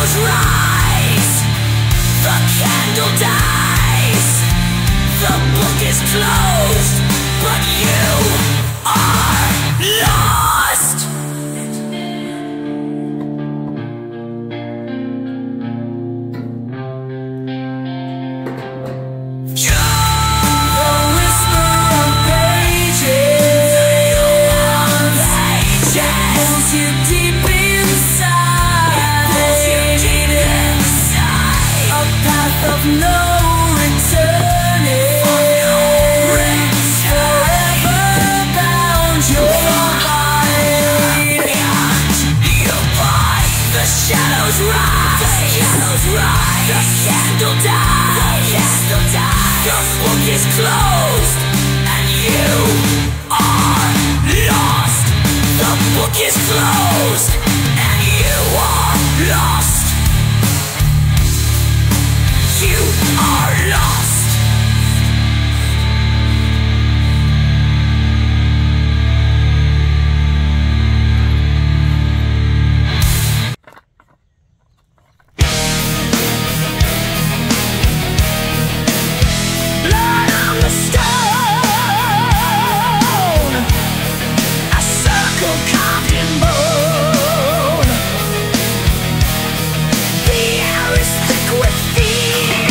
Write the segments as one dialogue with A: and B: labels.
A: shadows rise, the candle dies, the book is closed, but you are lost.
B: Of no returning, forever bound your mind.
A: The shadows rise, the candle dies, the book is closed, and you are lost. The book is closed, and you are lost. You are lost. Blood on the stone, a circle carved in bone. The air is thick with fear.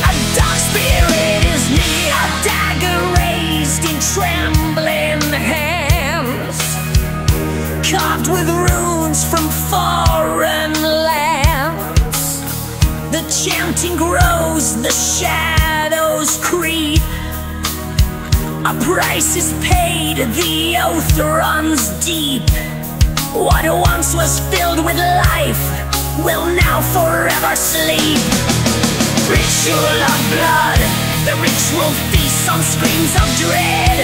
A: A dark spirit is near, a dagger raised in trembling hands, carved with runes from foreign lands. The chanting grows, the shadows creep. A price is paid, the oath runs deep. What once was filled with life will now forever sleep. Ritual of blood, the ritual feasts on screams of dread.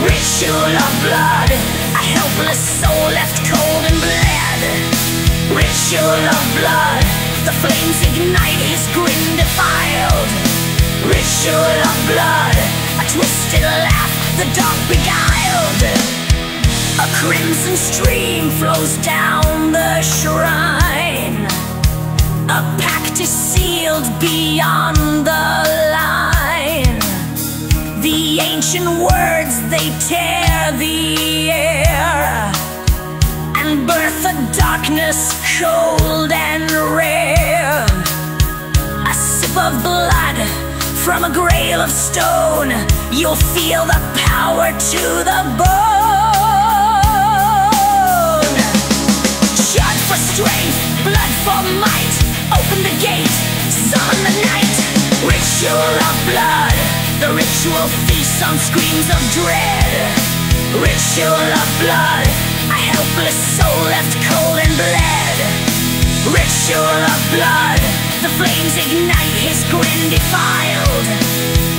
A: Ritual of blood, a helpless soul left cold and bled. Ritual of blood, the flames ignite his grin defiled. Ritual of blood, a twisted laugh, the dark beguiled. A crimson stream flows down the shrine. A pact is sealed beyond the line. The ancient words, they tear the air and birth a darkness cold and rare. A sip of blood from a grail of stone, you'll feel the power to the bone. Blood for strength, blood for might, open the gate, summon the night. Ritual of blood, the ritual feasts on screams of dread. Ritual of blood, a helpless soul left cold and bled. Ritual of blood, the flames ignite his grin defiled.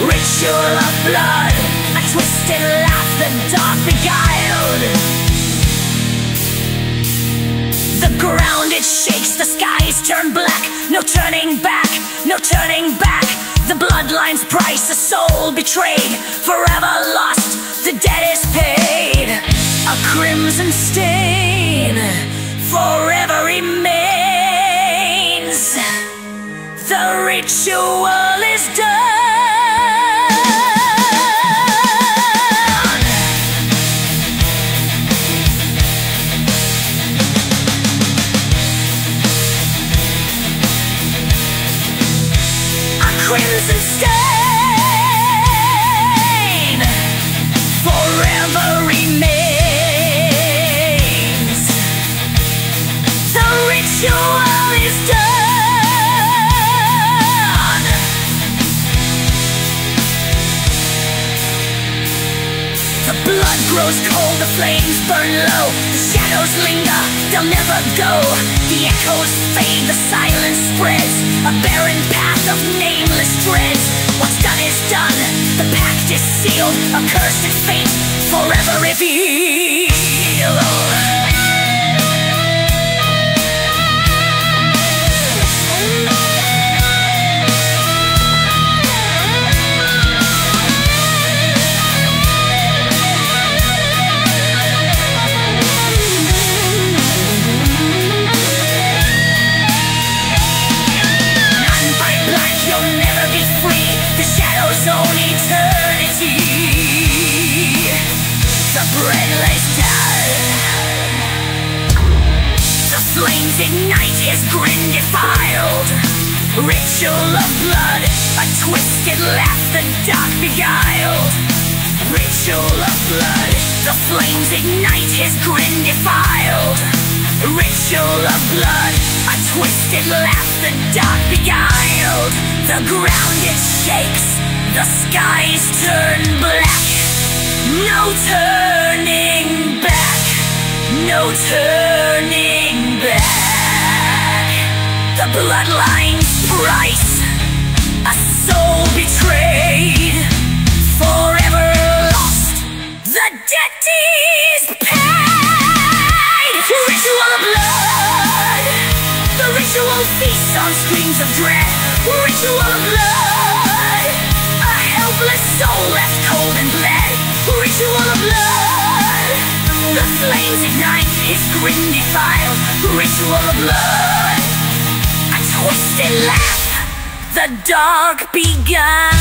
A: Ritual of blood, a twisted laugh, the dark beguiled. The ground it shakes, the skies turn black. No turning back, no turning back. The bloodline's price, a soul betrayed, forever lost, the debt is paid. A crimson stain forever remains. The ritual is done. Crimson stain forever remains. The ritual is done. The blood grows cold, the flames burn low. The shadows linger, they'll never go. The echoes fade, the silence spreads. A barren path of nameless dreads. What's done is done, the pact is sealed. A cursed fate forever revealed. flames ignite his grin defiled. Ritual of blood, a twisted laugh, the dark beguiled. Ritual of blood, the flames ignite his grin defiled. Ritual of blood, a twisted laugh, the dark beguiled. The ground it shakes, the skies turn black. No turning back, no turning back. The bloodline's price, a soul betrayed, forever lost, the debt is paid. Ritual of blood, the ritual feasts on screams of dread. Ritual of blood, a helpless soul left cold and bled. Ritual of blood, the flames ignite his grin defiled. Ritual of blood, a twisted laugh, the dark beguiled.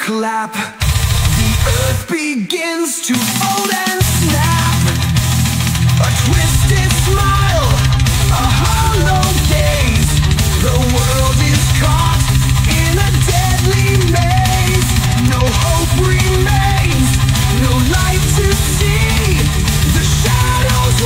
B: clap. The earth begins to fold and snap. A twisted smile, a hollow gaze. The world is caught in a deadly maze. No hope remains, no light to see. The shadows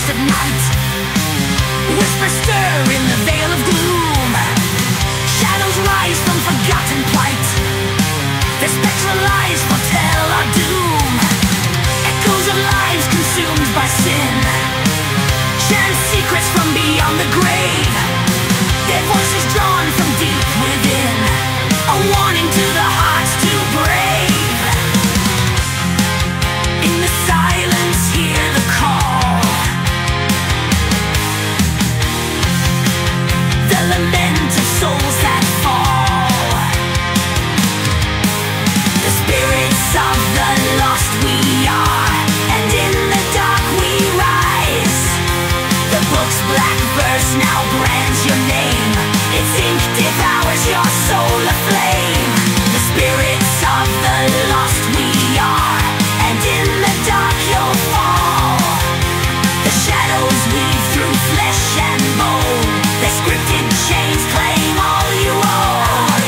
A: ghost of night. Whispers stir in the veil of gloom. Shadows rise from forgotten plight. Their spectral eyes foretell our doom. Echoes of lives consumed by sin, sharing secrets from beyond the grave. Their voices drawn from deep within, a warning to the hearts too brave. In the silence, hear the call, the lament of souls that fall. The spirits of the lost we are, and in the dark we rise. The book's black verse now brands your name. Its ink devours your soul aflame. The spirits of the lost we are, and in the dark you'll fall. The shadows weave through flesh and bone. The scripted chains claim all you own.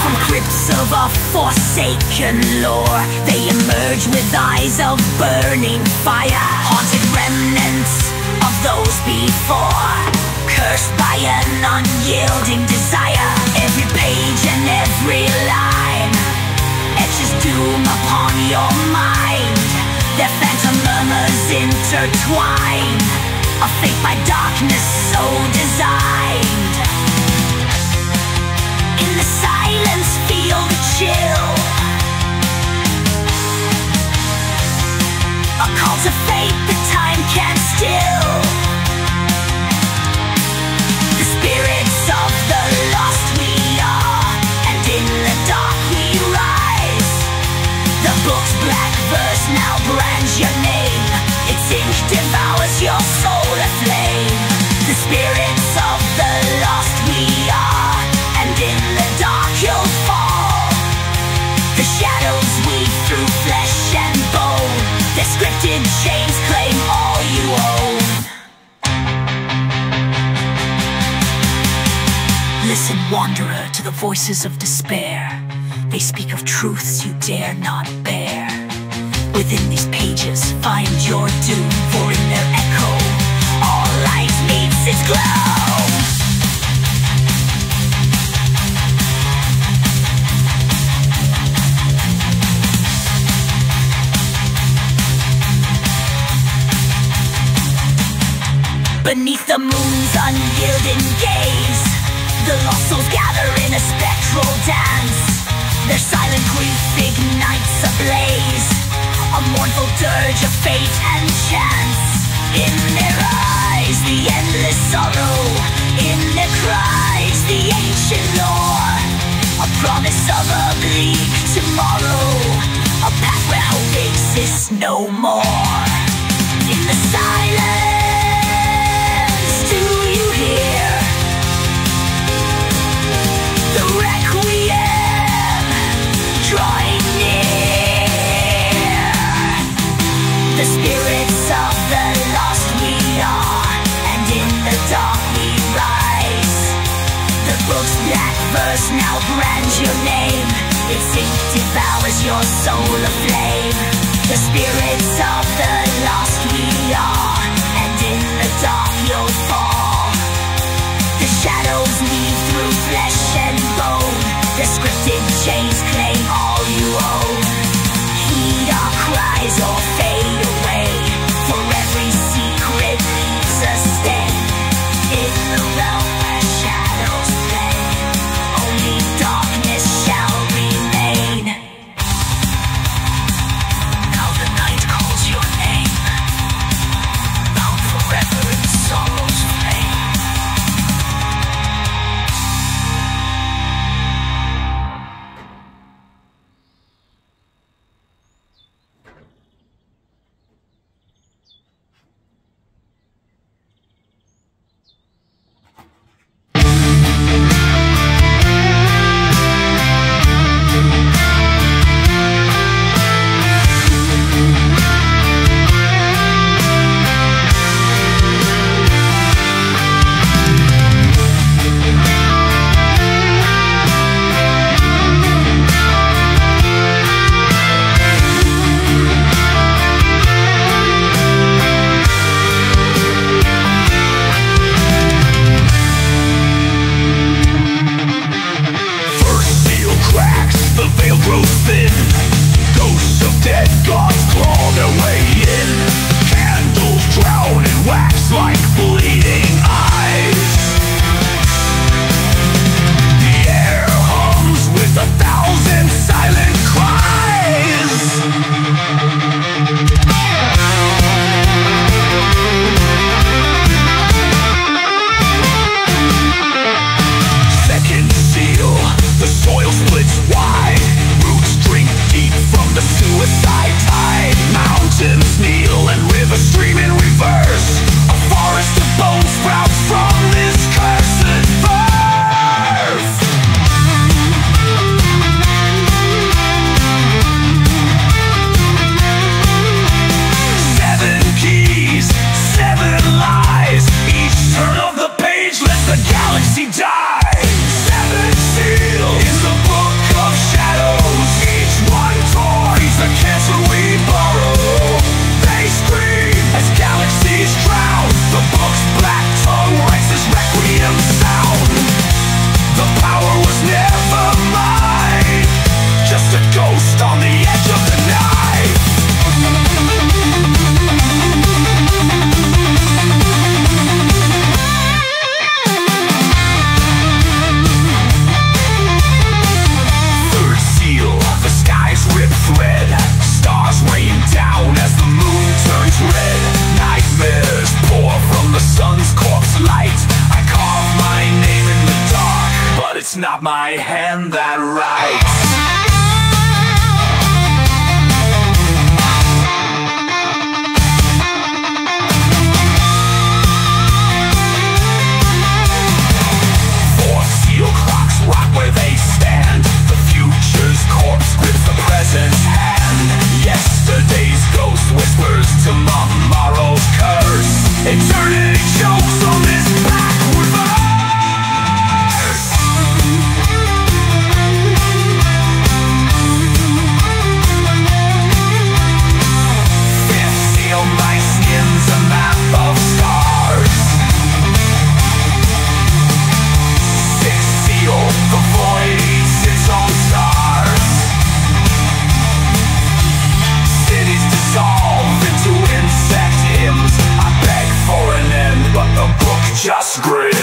A: From crypts of a forsaken lore, they emerge with eyes of burning fire. Haunted remnants of those before, cursed by an unyielding desire. Every page and every line etches doom upon your mind. Their phantom murmurs intertwine, a fate by darkness so designed. In the silence feel the chill, a call to fate that time can still. The spirits of the lost we are, and in the dark we rise. The book's black verse now brands your name. Its ink devours your soul aflame. The spirits of the lost we are, and in the dark you'll fall. The shadows weave through flesh and bone. The scripted chains claim all you own. Listen, wanderer, to the voices of despair. They speak of truths you dare not bear. Within these pages find your doom, for in their echo all light meets its glow. Beneath the moon's unyielding gaze, the lost souls gather in a spectral dance. Their silent grief ignites a blaze, a mournful dirge of fate and chance. In their eyes, the endless sorrow. In their cries, the ancient lore. A promise of a bleak tomorrow, a path where hope exists no more. In the silence, do you hear the requiem drawing near? The spirits of the lost we are, and in the dark we rise. The book's black verse now brands your name. Its ink devours your soul aflame. The spirits of the lost we are, and in the dark you'll fall. The shadows weave through flesh and bone. The scripted chains claim all you own. Heed our cries or fade away, for every secret leaves a stain. In the realm where shadows play, only darkness shall remain. Now the night calls your name, bound forever in sorrow's flame.
B: it's not my hand that writes. Rock where they stand. The future's corpse grips the present's hand. Yesterday's ghost whispers to tomorrow's curse. Eternity chokes on this backward verse. Fifth seal, my skin's a map of scars. The void eats its own stars. Cities dissolve into insect hymns. I beg for an end, but the book just grins.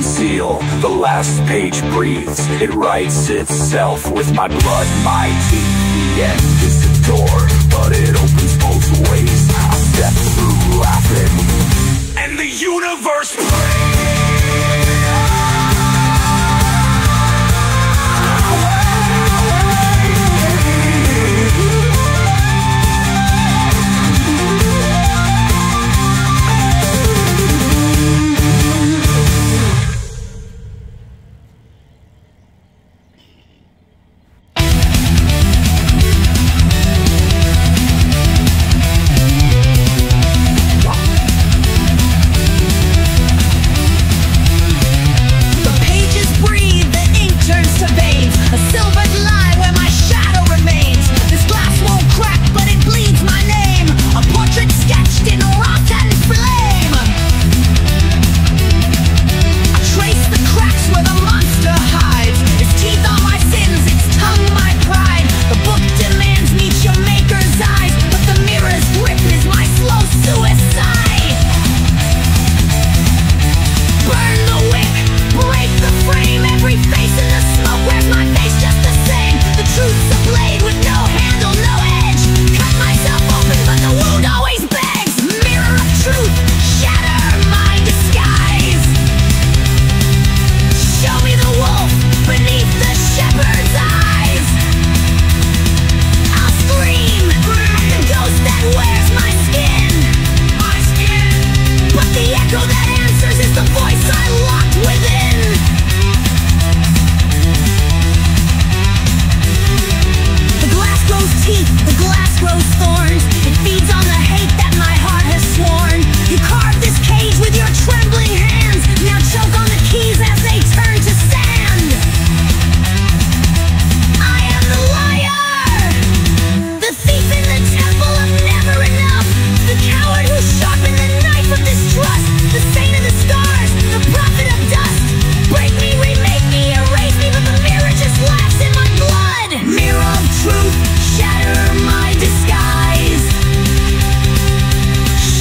B: Seal, the last page breathes. It writes itself with my blood, my teeth. The end is the door, but it opens both ways. I step through laughing, and the universe prays.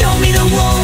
B: Show me the wolf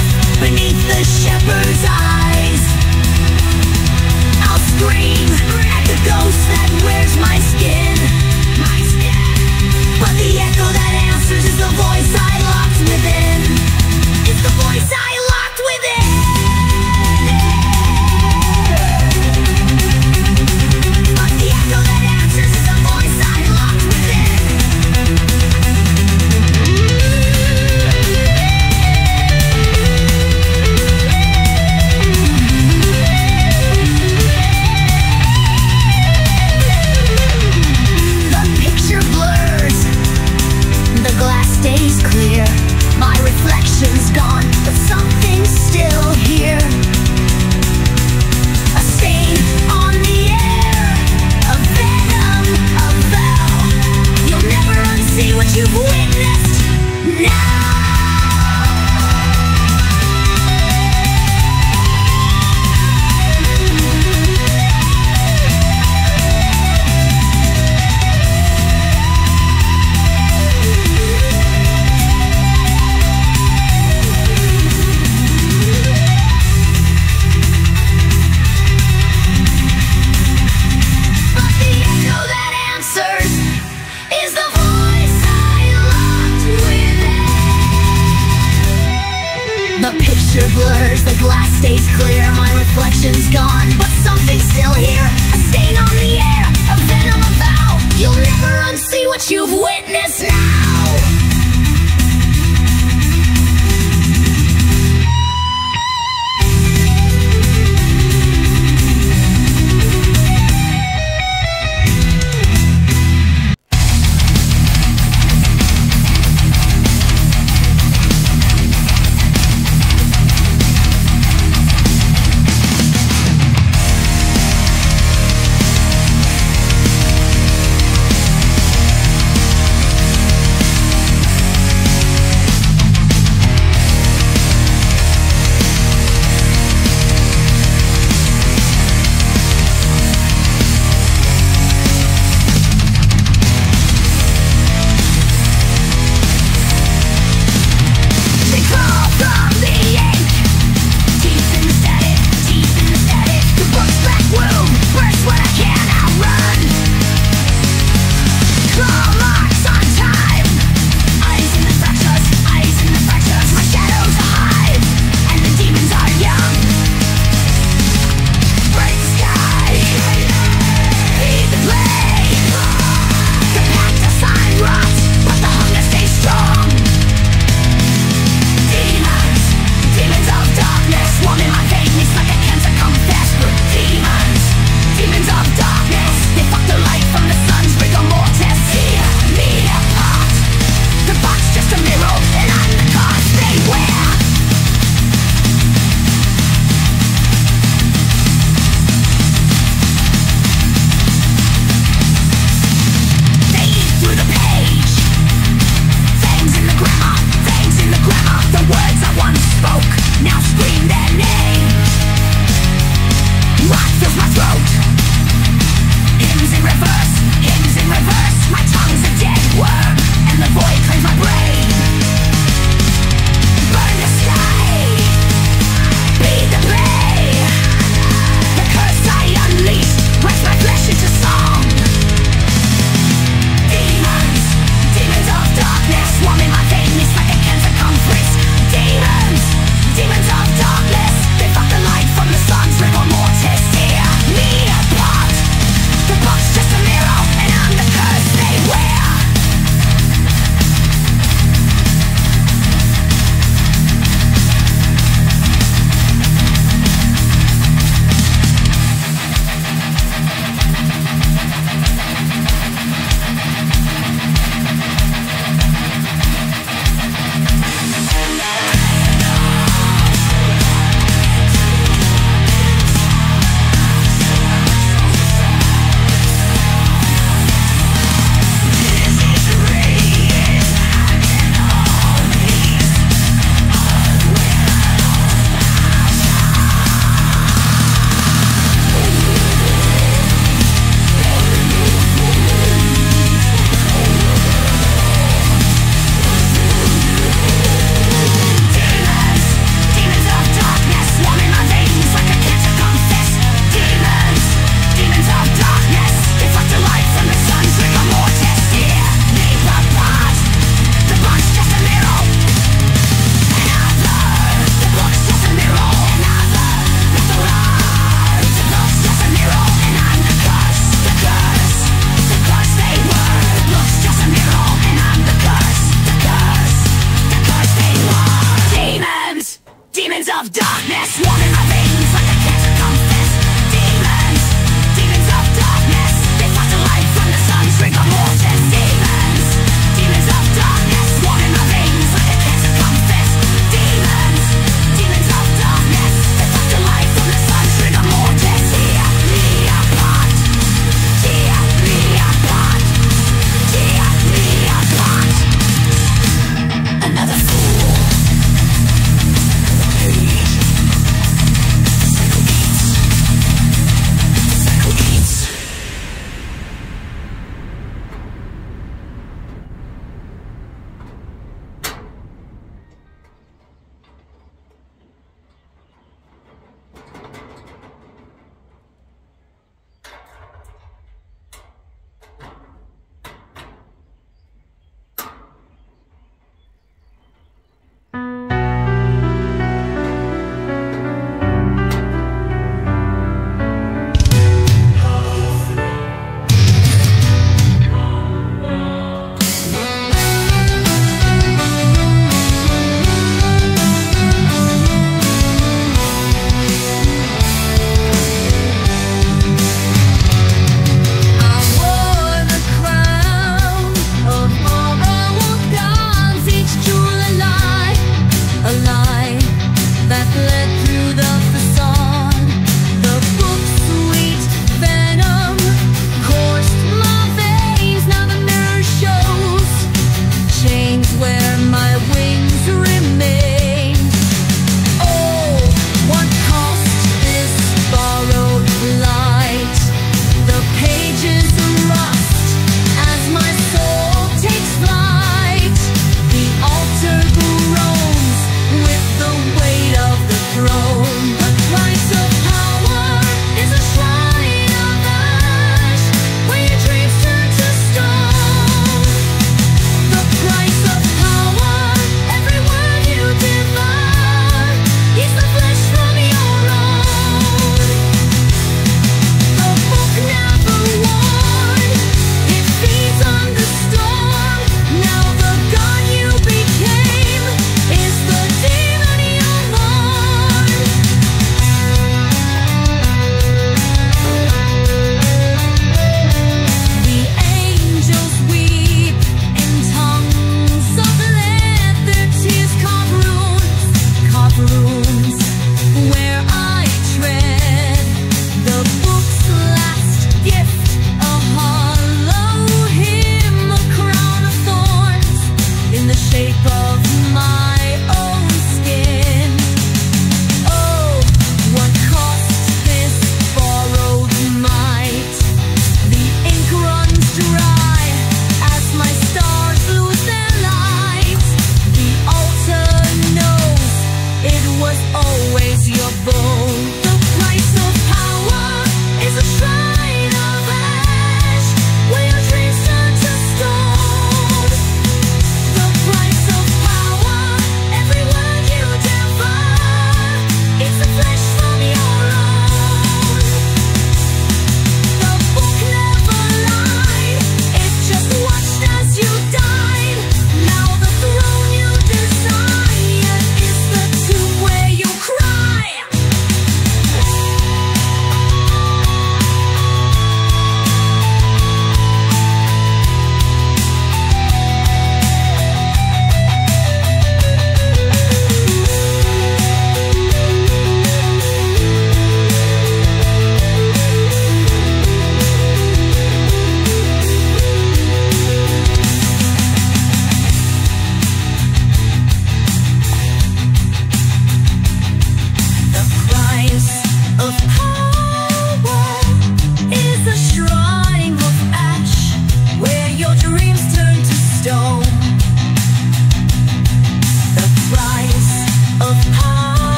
A: The picture blurs, the glass stays clear. My reflection's gone, but something's still here. A stain on the air, a venom about. You'll never unsee what you've witnessed now.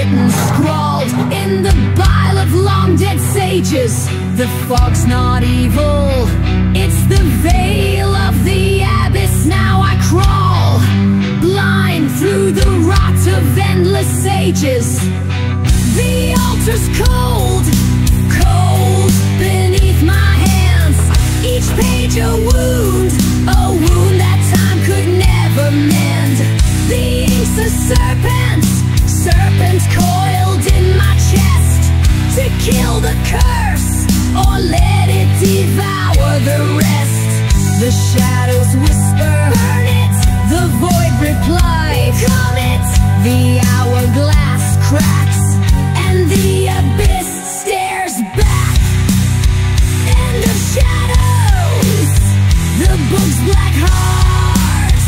A: written, scrawled in the bile of long dead sages. The fog's not evil, it's the veil of the abyss. Now I crawl, blind through the rot of endless ages. The altar's cold, cold beneath my hands. Each page a wound that time could never mend. The ink's a serpent, serpent coiled in my chest. To kill the curse, or let it devour the rest. The shadows whisper, burn it. The void reply, come it. The hourglass cracks, and the abyss stares back. End of shadows. The book's black heart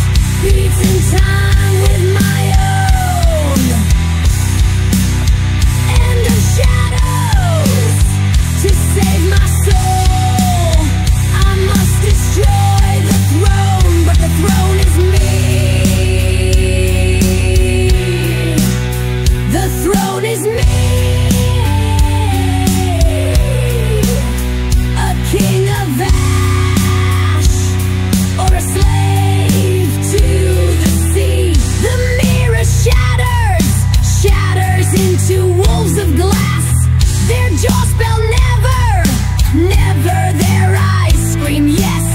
A: beats in time with my own. End of shadows. To save my soul, I must destroy the throne, but the throne is me. The throne is me. A king of ash, or a slave to the sea. The mirror shatters, shatters into wolves of glass. Their jaws spell never, never. Their eyes scream yes.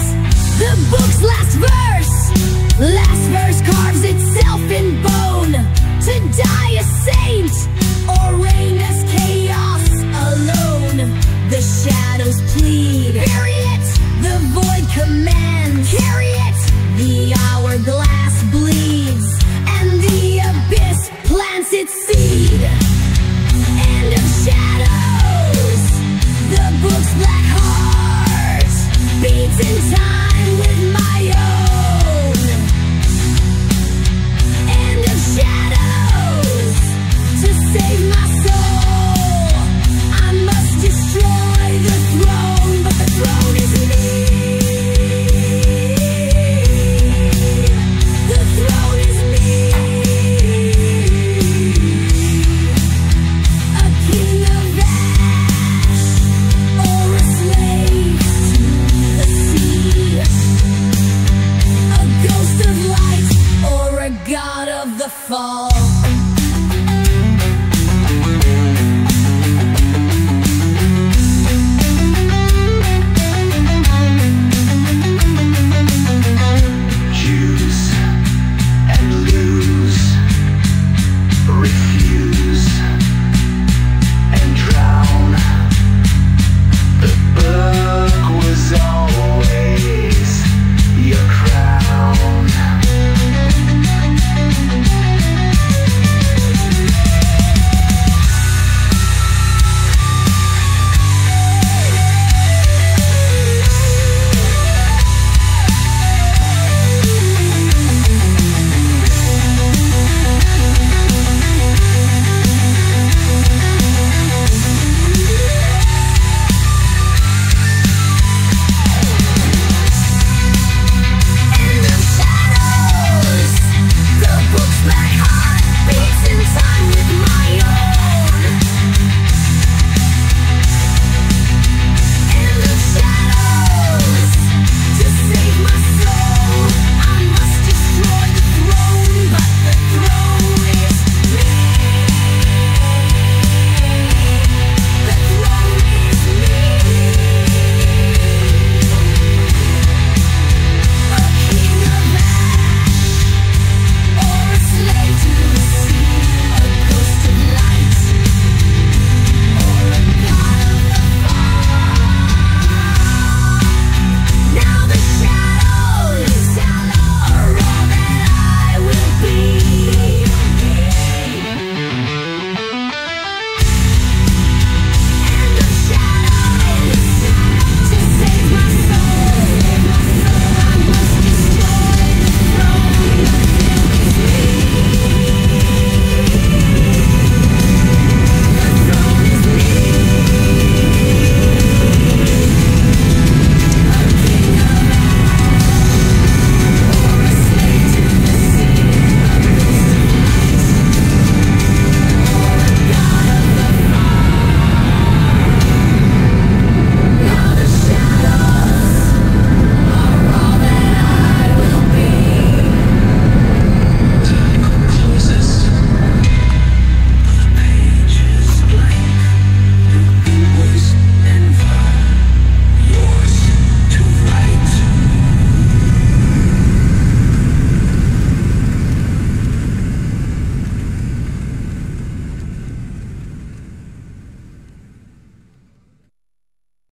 A: The book's last verse carves itself in bone. To die a saint, or reign as chaos alone. The shadows plead, bury it. The void commands, carry it. The hourglass bleeds, and the abyss plants its seed.